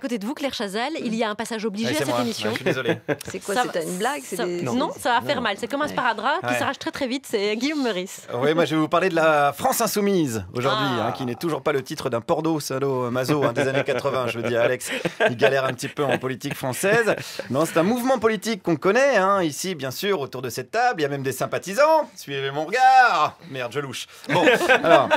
côté de vous, Claire Chazal, il y a un passage obligé à cette émission. Je suis désolé. C'est quoi, Ça c'est une blague? Non, ça va faire mal. C'est comme un sparadrap qui s'arrache très très vite. C'est Guillaume Meurice. Oui, moi je vais vous parler de la France Insoumise aujourd'hui, qui n'est toujours pas le titre d'un porno sado-maso des années 80. Je veux dire, Alex, il galère un petit peu en politique française. Non, c'est un mouvement politique qu'on connaît, ici bien sûr, autour de cette table. Il y a même des sympathisants. Suivez mon regard. Merde, je louche. Bon, alors,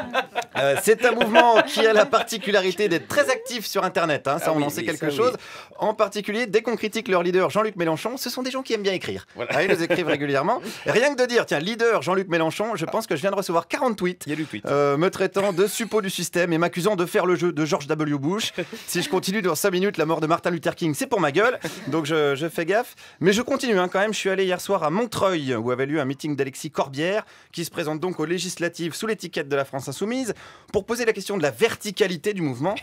c'est un mouvement qui a la particularité d'être très actif sur Internet. Ça, on en sait quelque chose. En particulier, dès qu'on critique leur leader Jean-Luc Mélenchon, ce sont des gens qui aiment bien écrire. Voilà. Ils nous écrivent régulièrement. Et rien que de dire, tiens, leader Jean-Luc Mélenchon, je pense que je viens de recevoir 40 tweets. Il y a du tweet. Me traitant de suppôt du système et m'accusant de faire le jeu de George W. Bush. Si je continue dans 5 minutes, la mort de Martin Luther King, c'est pour ma gueule. Donc je fais gaffe. Mais je continue quand même. Je suis allé hier soir à Montreuil, où avait lieu un meeting d'Alexis Corbière, qui se présente donc aux législatives sous l'étiquette de la France Insoumise, pour poser la question de la verticalité du mouvement.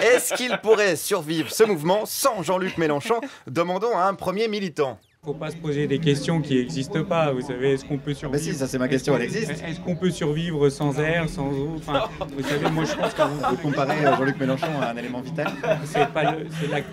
Est-ce qu'il pourrait survivre ce mouvement sans Jean-Luc Mélenchon? Demandons à un premier militant. Il ne faut pas se poser des questions qui n'existent pas. Vous savez, est-ce qu'on peut survivre? Mais si, ça c'est ma question, elle existe. Est-ce qu'on peut survivre sans air, sans eau? Enfin, vous savez, moi je pense que vous comparez Jean-Luc Mélenchon à un élément vital. C'est pas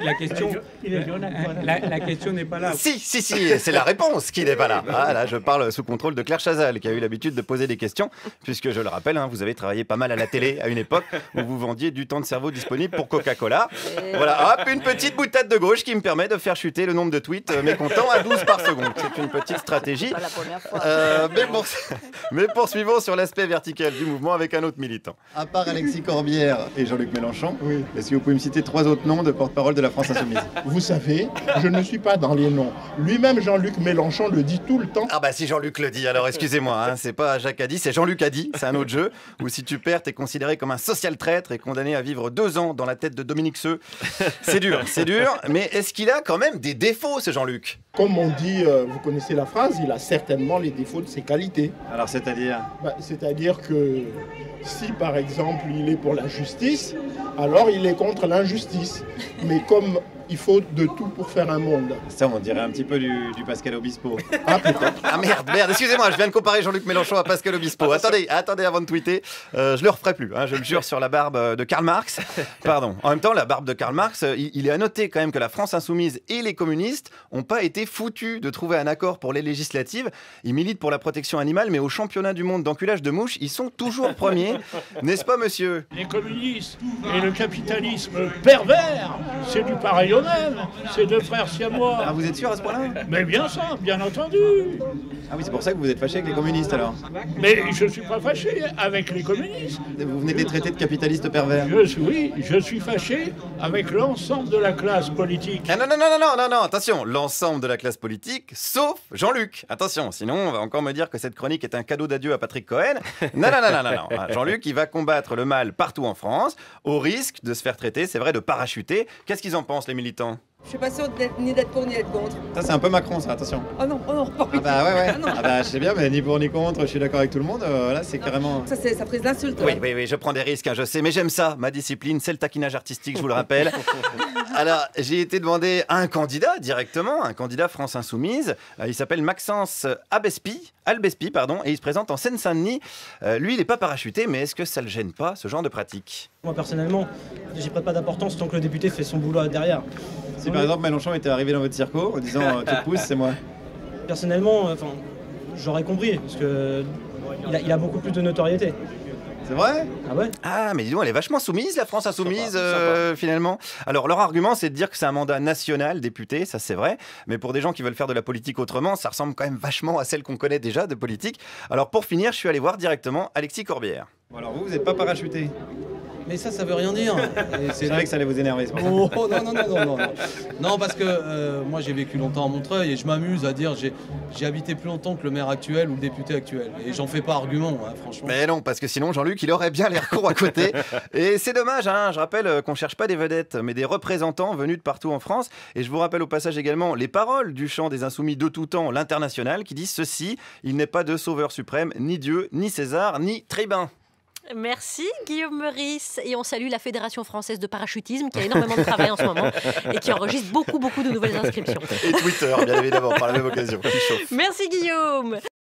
la question. La question n'est pas là. Si, c'est la réponse qui n'est pas là. Là, je parle sous contrôle de Claire Chazal, qui a eu l'habitude de poser des questions, puisque je le rappelle, vous avez travaillé pas mal à la télé à une époque où vous vendiez du temps de cerveau disponible pour Coca-Cola. Voilà, hop, une petite boutade de gauche qui me permet de faire chuter le nombre de tweets mécontents à 12 par seconde. C'est une petite stratégie. Pas la première fois. Mais poursuivons sur l'aspect vertical du mouvement avec un autre militant. À part Alexis Corbière et Jean-Luc Mélenchon, est-ce que vous pouvez me citer 3 autres noms de porte-parole de la France Insoumise? Vous savez, je ne suis pas dans les noms. Lui-même, Jean-Luc Mélenchon, le dit tout le temps. Ah bah si Jean-Luc le dit, alors excusez-moi, c'est pas Jacques Addy, c'est Jean-Luc Addy, c'est un autre jeu, où si tu perds, t'es considéré comme un social traître et condamné à vivre 2 ans dans la tête de Dominique Seux. C'est dur, mais est-ce qu'il a quand même des défauts, ce Jean-Luc? Comme on dit, vous connaissez la phrase, il a certainement les défauts de ses qualités. Alors c'est-à-dire? C'est-à-dire que si par exemple il est pour la justice, alors il est contre l'injustice. Mais comme il faut de tout pour faire un monde. Ça, on dirait un petit peu du Pascal Obispo. Ah, peut-être. Ah merde, excusez-moi, je viens de comparer Jean-Luc Mélenchon à Pascal Obispo. Attendez avant de tweeter. Je le referai plus, je le jure sur la barbe de Karl Marx. Pardon. En même temps, la barbe de Karl Marx, il est à noter quand même que la France Insoumise et les communistes n'ont pas été foutus de trouver un accord pour les législatives. Ils militent pour la protection animale, mais au championnat du monde d'enculage de mouches, ils sont toujours premiers. N'est-ce pas, monsieur? Les communistes et le capitalisme pervers, c'est du pareil au même. C'est 2 frères siamois. Ah, vous êtes sûr à ce point-là? Mais bien ça, bien entendu. Ah oui, c'est pour ça que vous êtes fâché avec les communistes, alors? Mais je ne suis pas fâché avec les communistes. Vous venez de les traiter de capitalistes pervers? Oui, je suis fâché avec l'ensemble de la classe politique. Ah non, attention, l'ensemble de la classe politique, sauf Jean-Luc. Attention, sinon on va encore me dire que cette chronique est un cadeau d'adieu à Patrick Cohen. Non. Jean-Luc, il va combattre le mal partout en France, au risque de se faire traiter, c'est vrai, de parachuter. Qu'est-ce qu'ils en pensent, les militants? Je suis pas sûre ni d'être pour ni d'être contre. Ça, c'est un peu Macron, ça, attention. Oh non. Ah bah ouais. Ah bah je sais bien, mais ni pour ni contre, je suis d'accord avec tout le monde. Là, c'est carrément... Ça prise d'insulte. Oui, je prends des risques, je sais, mais j'aime ça. Ma discipline, c'est le taquinage artistique, je vous le rappelle. Alors, j'ai été demandé à un candidat directement, un candidat France Insoumise. Il s'appelle Maxence Albespy, et il se présente en Seine-Saint-Denis. Lui, il n'est pas parachuté, mais est-ce que ça le gêne pas, ce genre de pratique? Moi, personnellement, j'y prête pas d'importance tant que le député fait son boulot derrière. Si par exemple Mélenchon était arrivé dans votre circo en disant tu te pousses, c'est moi. Personnellement, j'aurais compris, parce que il a beaucoup plus de notoriété. C'est vrai? Ah ouais? Ah, mais dis donc, elle est vachement soumise, la France Insoumise, finalement. Alors, leur argument, c'est de dire que c'est un mandat national, député, ça c'est vrai. Mais pour des gens qui veulent faire de la politique autrement, ça ressemble quand même vachement à celle qu'on connaît déjà de politique. Alors, pour finir, je suis allé voir directement Alexis Corbière. Bon, alors, vous n'êtes pas parachuté? Mais ça veut rien dire. C'est vrai que ça allait vous énerver, c'est pour ça. Oh, non. Non, parce que moi, j'ai vécu longtemps à Montreuil et je m'amuse à dire j'ai habité plus longtemps que le maire actuel ou le député actuel. Et j'en fais pas argument, franchement. Mais non, parce que sinon, Jean-Luc, il aurait bien l'air court à côté. Et c'est dommage, je rappelle qu'on cherche pas des vedettes, mais des représentants venus de partout en France. Et je vous rappelle au passage également les paroles du chant des Insoumis de tout temps, l'International, qui disent ceci: il n'est pas de sauveur suprême, ni Dieu, ni César, ni tribun. Merci Guillaume Meurice, et on salue la Fédération française de parachutisme qui a énormément de travail en ce moment et qui enregistre beaucoup de nouvelles inscriptions. Et Twitter, bien évidemment, par la même occasion. Merci Guillaume.